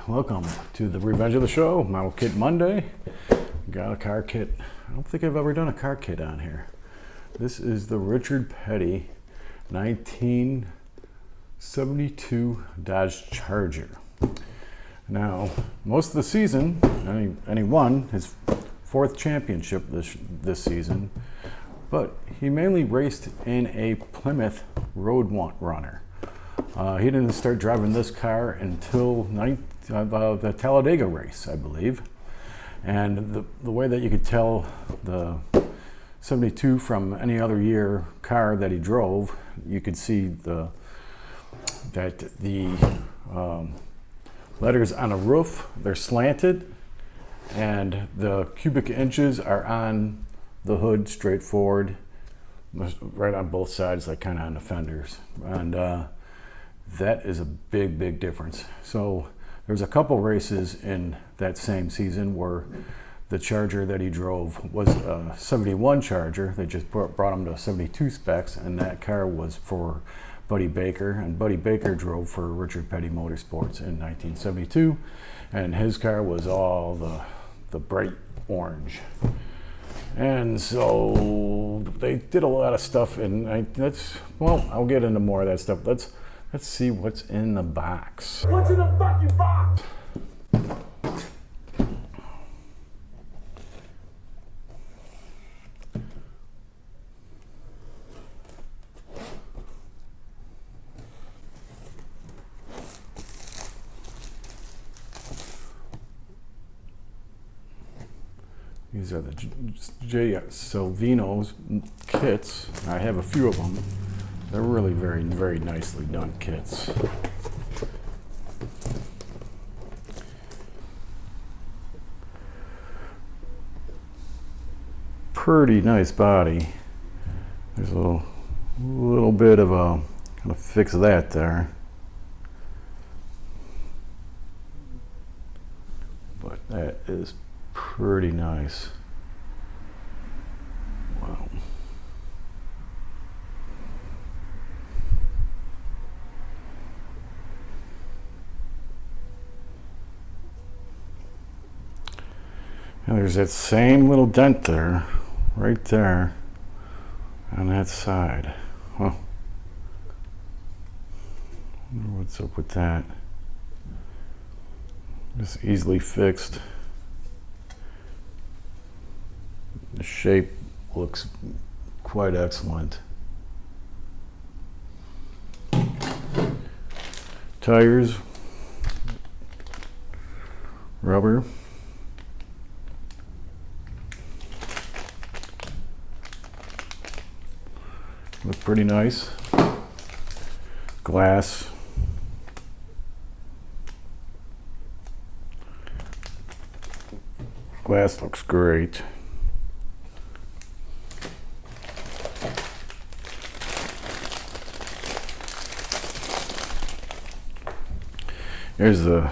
welcome to the Revenge of the Show, Model Kit Monday. Got a car kit. I don't think I've ever done a car kit on here. This is the Richard Petty 1972 Dodge Charger. Now, most of the season, and he won his fourth championship this season, but he mainly raced in a Plymouth Road Runner. He didn't start driving this car until the Talladega race, I believe. And the way that you could tell the 72 from any other year car that he drove, you could see that the letters on the roof, they're slanted, and the cubic inches are on the hood straight forward, right on both sides, like kind of on the fenders. And that is a big difference. So there's a couple races in that same season where the Charger that he drove was a 71 Charger. They just brought him to 72 specs, and that car was for Buddy Baker, and Buddy Baker drove for Richard Petty Motorsports in 1972, and his car was all the bright orange. And so they did a lot of stuff, and I'll get into more of that stuff. Let's see what's in the box. What's in the fucking box? These are the J. Salvino's kits. I have a few of them. They're really very nicely done kits. Pretty nice body. There's a little bit of a, gonna fix that there. But that is pretty nice. Wow. And there's that same little dent there, right there, on that side. Huh. Wonder what's up with that. Just easily fixed. The shape looks quite excellent. Tires, rubber. Look pretty nice. Glass. Glass looks great. Here's look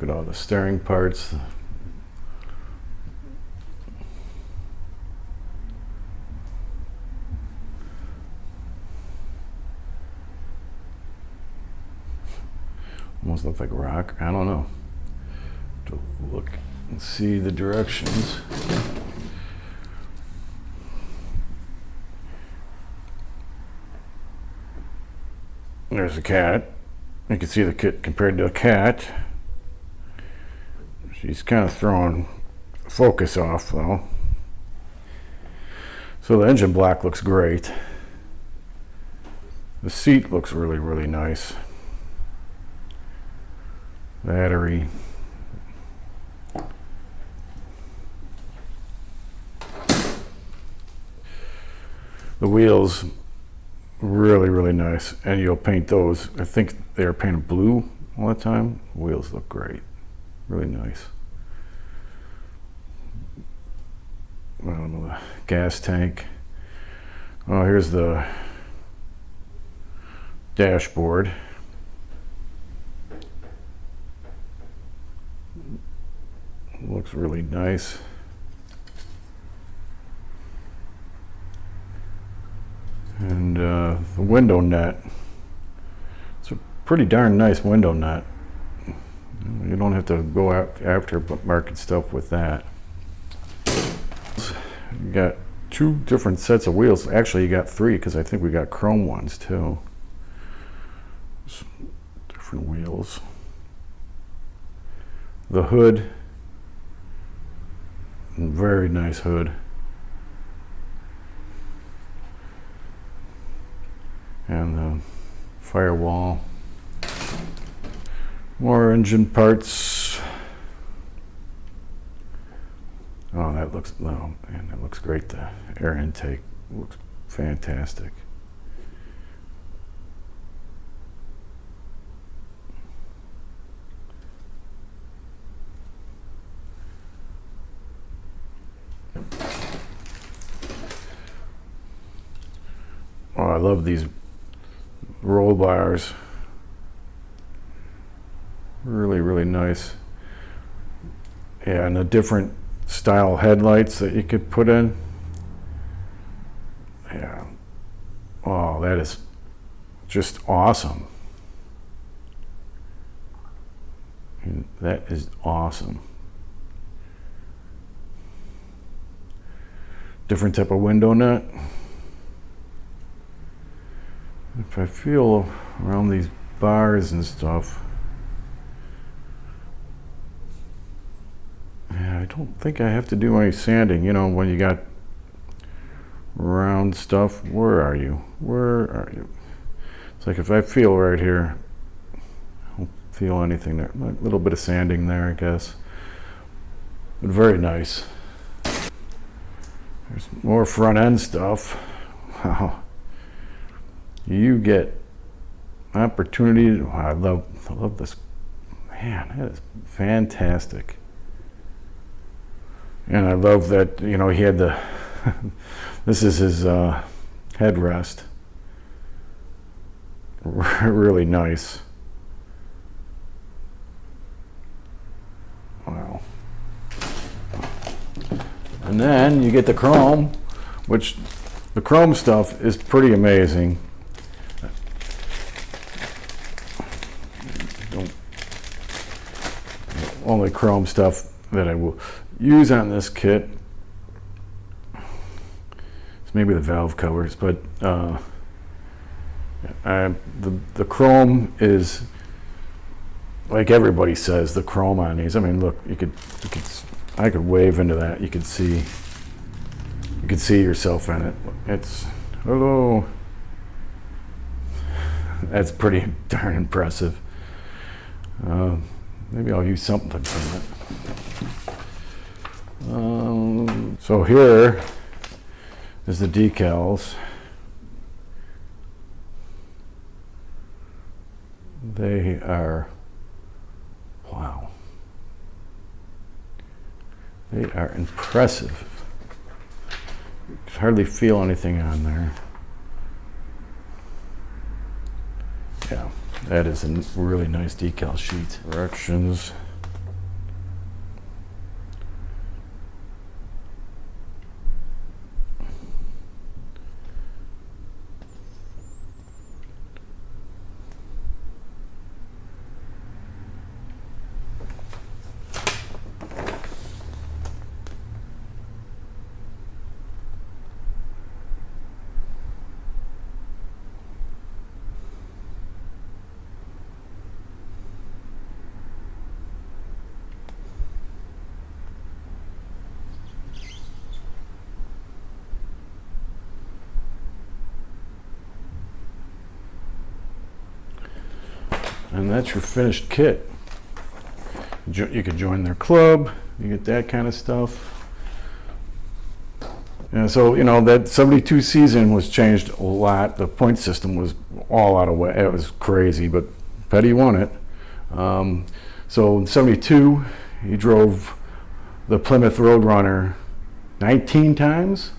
at all the steering parts. Almost looks like rock. I don't know. To look and see the directions. There's a cat. You can see the kit compared to a cat. She's kind of throwing focus off though. So the engine block looks great. The seat looks really nice. Battery. The wheels, really nice, and you'll paint those. I think they're painted blue all the time. The wheels look great, really nice. I don't know, the gas tank. Oh, here's the dashboard. Looks really nice. And the window net pretty darn nice window nut. You don't have to go out after market stuff with that. You got 2 different sets of wheels. Actually, you got 3 because I think we got chrome ones too. Some different wheels. The hood, very nice hood. And the firewall. More engine parts. Oh, that looks, oh man, that looks great. The air intake looks fantastic. Oh, I love these roll bars. Really, really nice. Yeah, and the different style headlights that you could put in. Yeah. Oh, that is just awesome. And that is awesome. Different type of window nut. If I feel around these bars and stuff, yeah, I don't think I have to do any sanding. You know, when you got round stuff, where are you? Where are you? It's like if I feel right here, I don't feel anything there. A little bit of sanding there, I guess. But very nice. There's more front end stuff. Wow. You get opportunity. I love this. Man, that is fantastic. And I love that, you know, he had the, this is his headrest. Really nice. Wow. And then you get the chrome, which the chrome stuff is pretty amazing. Only chrome stuff that I will use on this kit is maybe the valve covers, but the chrome is, like everybody says, the chrome on these. I mean, look, I could wave into that. You could see yourself in it. It's, hello. That's pretty darn impressive. Maybe I'll use something from it. So here is the decals. They are, wow. They are impressive. You can hardly feel anything on there. Yeah. That is a really nice decal sheet. Directions. And that's your finished kit. You could join their club, you get that kind of stuff. And so, you know, that 72 season was changed a lot. The point system was all out of way. It was crazy, but Petty won it. So in 72, he drove the Plymouth Roadrunner 19 times,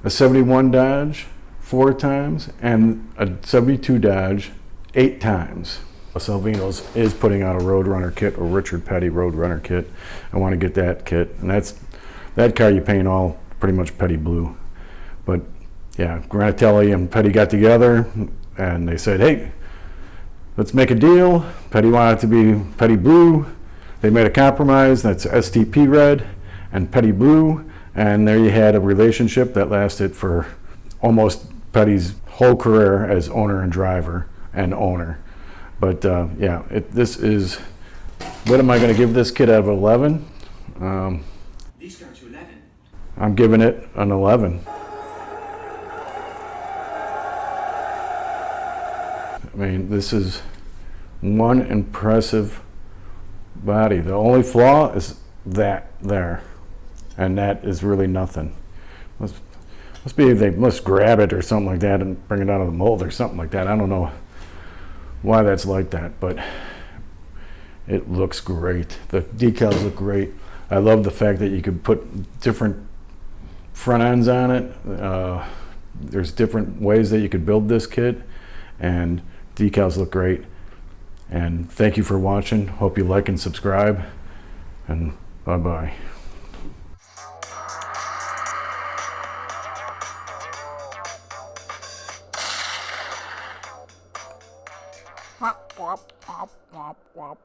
a 71 Dodge 4 times, and a 72 Dodge 8 times. Salvino's is putting out a Roadrunner kit, a Richard Petty Roadrunner kit. I want to get that kit, and that car you paint all pretty much Petty blue. But yeah, Granatelli and Petty got together, and they said, hey, let's make a deal. Petty wanted it to be Petty Blue. They made a compromise. That's STP Red and Petty Blue. And there you had a relationship that lasted for almost Petty's whole career as owner and driver and owner. But yeah, this is, what am I going to give this kid out of 11? These go to 11. I'm giving it an 11. I mean, this is one impressive body. The only flaw is that there, and that is really nothing. Must be they must grab it or something like that and bring it out of the mold or something like that. I don't know why that's like that, but it looks great. The decals look great. I love the fact that you could put different front ends on it. There's different ways that you could build this kit, and decals look great. And thank you for watching. Hope you like and subscribe, and bye-bye. Wop, wop, wop, wop, wop.